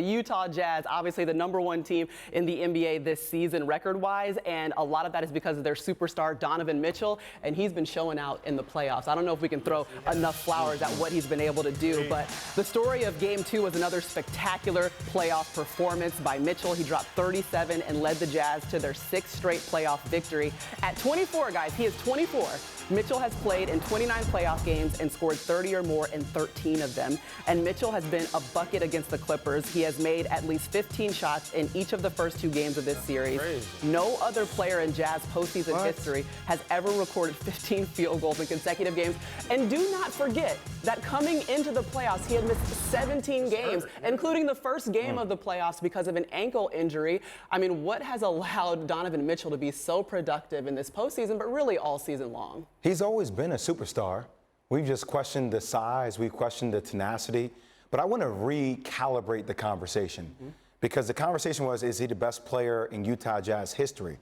The Utah Jazz, obviously the #1 team in the NBA this season record-wise, and a lot of that is because of their superstar Donovan Mitchell, and he's been showing out in the playoffs. I don't know if we can throw enough flowers at what he's been able to do, but the story of Game 2 was another spectacular playoff performance by Mitchell. He dropped 37 and led the Jazz to their 6th straight playoff victory. At 24, guys, he is 24. Mitchell has played in 29 playoff games and scored 30 or more in 13 of them. And Mitchell has been a bucket against the Clippers. He has made at least 15 shots in each of the first 2 games of this series. Crazy. No other player in Jazz postseason history has ever recorded 15 field goals in consecutive games. And do not forget that coming into the playoffs, he had missed 17 games, including the first game of the playoffs because of an ankle injury. I mean, what has allowed Donovan Mitchell to be so productive in this postseason, but really all season long? He's always been a superstar. We've just questioned the size, we've questioned the tenacity, but I want to recalibrate the conversation because the conversation was, is he the best player in Utah Jazz history?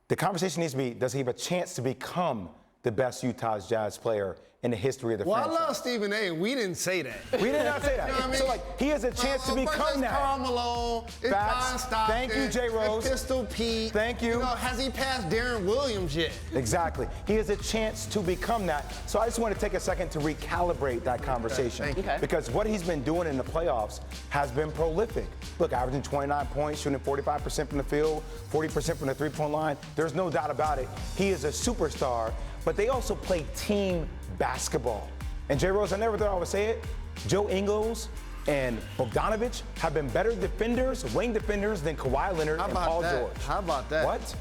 The conversation needs to be, does he have a chance to become the best Utah Jazz player in the history of the franchise? Well, I love Stephen A. We didn't say that. We did not say that. You know what I mean? So, like, he has a chance to become that. Karl Malone, it's Facts. Von Stockton, Thank you, J. Rose. it's Pistol Pete. Thank you. Has he passed Darren Williams yet? Exactly. He has a chance to become that. So I just want to take a second to recalibrate that conversation. Thank you. Okay. Because what he's been doing in the playoffs has been prolific. Look, averaging 29 points, shooting 45% from the field, 40% from the three-point line. There's no doubt about it. He is a superstar, but they also play team basketball. And J. Rose, I never thought I would say it, Joe Ingles and Bogdanovich have been better defenders, wing defenders than Kawhi Leonard and Paul George. How about that? What?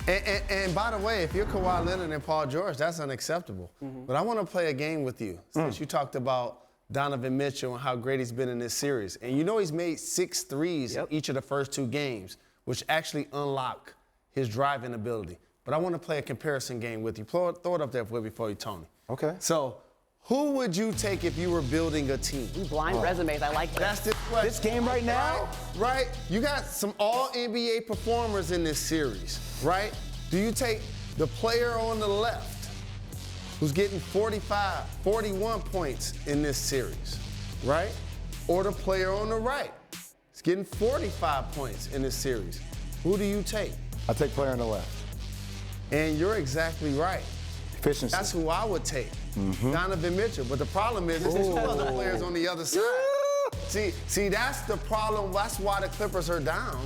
And by the way, if you're Kawhi Leonard and Paul George, that's unacceptable. But I want to play a game with you since you talked about Donovan Mitchell and how great he's been in this series. And you know he's made 6 threes in each of the first 2 games, which actually unlock his driving ability. But I want to play a comparison game with you. Throw it up there before you, Tony. Okay. So, who would you take if you were building a team? Blind resumes, I like that. That's the question. This game right now? Right? You got some all-NBA performers in this series, right? Do you take the player on the left who's getting 45, 41 points in this series, right? Or the player on the right is getting 45 points in this series? Who do you take? I take player on the left. And you're exactly right. Efficiency. That's who I would take, Donovan Mitchell. But the problem is, there's 2 other players on the other side. See, that's the problem. That's why the Clippers are down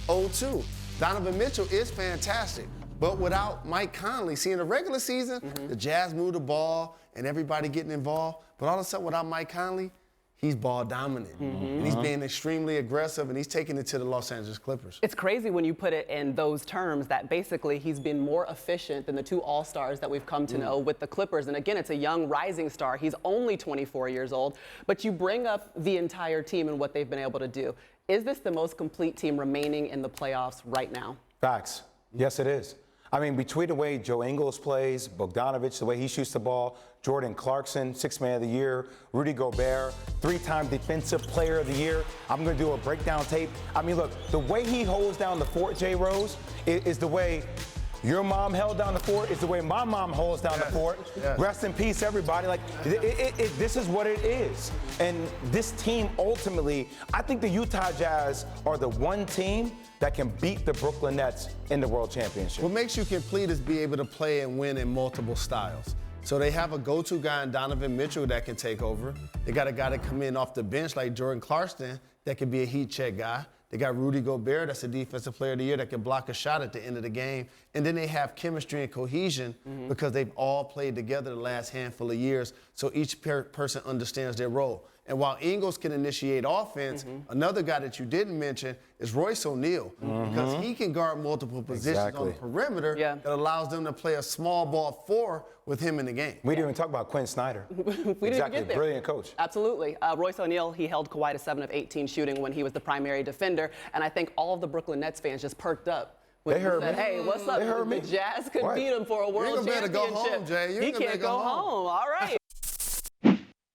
0-2. Donovan Mitchell is fantastic, but without Mike Conley, see, in the regular season, the Jazz move the ball and everybody getting involved, but all of a sudden, without Mike Conley, he's ball dominant. And he's being extremely aggressive, and he's taking it to the Los Angeles Clippers. It's crazy when you put it in those terms that basically he's been more efficient than the 2 All-Stars that we've come to know with the Clippers. And again, it's a young rising star. He's only 24 years old, but you bring up the entire team and what they've been able to do. Is this the most complete team remaining in the playoffs right now? Facts. Yes, it is. I mean, between the way Joe Ingles plays, Bogdanovich, the way he shoots the ball, Jordan Clarkson, 6th Man of the Year, Rudy Gobert, 3-time Defensive Player of the Year. I'm going to do a breakdown tape. I mean, look, the way he holds down the fort, J. Rose, is the way your mom held down the fort, is the way my mom holds down the fort. Rest in peace, everybody. Like, this is what it is. And this team, ultimately, I think the Utah Jazz are the one team that can beat the Brooklyn Nets in the World Championship. What makes you complete is be able to play and win in multiple styles. So they have a go-to guy in Donovan Mitchell that can take over. They got a guy that come in off the bench like Jordan Clarkson that can be a heat check guy. They got Rudy Gobert, that's a Defensive Player of the Year that can block a shot at the end of the game. And then they have chemistry and cohesion because they've all played together the last handful of years, so each person understands their role. And while Ingles can initiate offense, another guy that you didn't mention is Royce O'Neal, because he can guard multiple positions on the perimeter that allows them to play a small ball 4 with him in the game. We didn't even talk about Quinn Snyder. We didn't even get there. Brilliant coach. Absolutely. Royce O'Neal, he held Kawhi to 7 of 18 shooting when he was the primary defender, and I think all of the Brooklyn Nets fans just perked up. They heard said, me. hey, what's up? They heard me. The Jazz could beat him for a world championship. Go home, Jay. He can't go home. All right.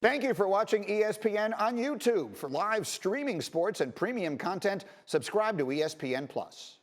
Thank you for watching ESPN on YouTube. For live streaming sports and premium content, subscribe to ESPN+.